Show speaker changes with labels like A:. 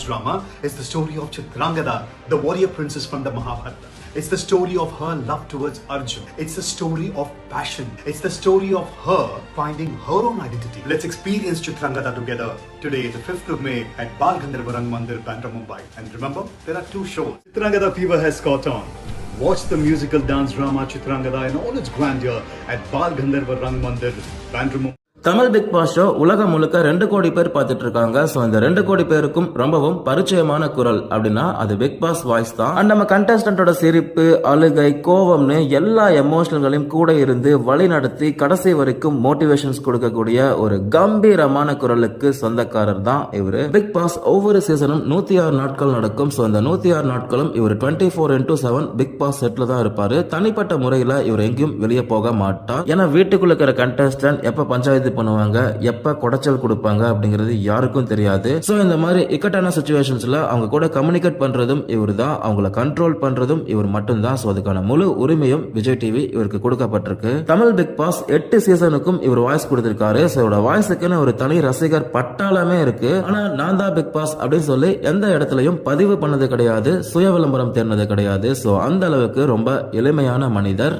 A: drama is the story of Chitrangada, the warrior princess from the Mahabharata. It's the story of her love towards Arjun. It's the story of passion. It's the story of her finding her own identity. Let's experience Chitrangada together today, the 5th of May at Bal Gandharva Rang Mandir, Bandra, Mumbai. And remember, there are 2 shows. Chitrangada fever has caught on. Watch the musical dance drama Chitrangada in all its grandeur at Bal Gandharva Rang Mandir, Bandra, Mumbai.
B: Tamil Bigg Boss show உலகம் முழுக்க 2 கோடி பேர் பார்த்துட்டு இருக்காங்க. So இந்த 2 கோடி பேருக்கும் ரொம்பவும் பரிச்சயமான குரல் அப்படின்னா அது பிக் பாஸ் வாய்ஸ் தான். அண்ட் நம்ம கண்டஸ்டன்டோட சிரிப்பு, அழுகை, கோவம்னு எல்லா எமோஷனல்களையும் கூட இருந்து வழி நடத்தி கடைசி வரைக்கும் மோட்டிவேஷன்ஸ் கொடுக்கக்கூடிய ஒரு கம்பீரமான குரலுக்கு சொந்தக்காரர் தான் இவரு. பிக் பாஸ் ஒவ்வொரு சீசனும் 106 நாட்கள் நடக்கும். சோ இந்த 106 நாட்களும் இவர் 24/7 பிக் பாஸ் செட்ல தான் இருப்பாரு. தனிப்பட்ட முறையில இவர் எங்கேயும் வெளியே போக மாட்டார். ஏன்னா வீட்டுக்குள்ள இருக்கிற கண்டஸ்டன்ட் எப்ப பஞ்சாயத்து பண்ணுவாங்க, எப்ப குடைச்சல் கொடுப்பாங்க அப்படிங்கிறது யாருக்கும் தெரியாது. சோ இந்த மாதிரி இக்கட்டான சிச்சுவேஷன்ஸ்ல அவங்க கூட கம்யூனிகேட் பண்றதும் இவர் தான், அவங்கள கண்ட்ரோல் பண்றதும் இவர் மட்டும் தான். சோ அதுக்கான முழு உரிமையும் விஜய் டிவி இவருக்கு கொடுக்கப்பட்டிருக்கு. தமிழ் பிக் பாஸ் 8 சீசனுக்கும் இவர் வாய்ஸ் கொடுத்திருக்காரு. சோ இவரோட வாய்ஸுக்குன்னு ஒரு தனி ரசிகர் பட்டாளமே இருக்கு. ஆனா நான் தான் பிக் பாஸ் அப்படின்னு சொல்லி எந்த இடத்துலயும் பதிவு பண்ணது கிடையாது, சுய விளம்பரம் தேர்ந்தது கிடையாது. சோ அந்த அளவுக்கு ரொம்ப எளிமையான மனிதர்.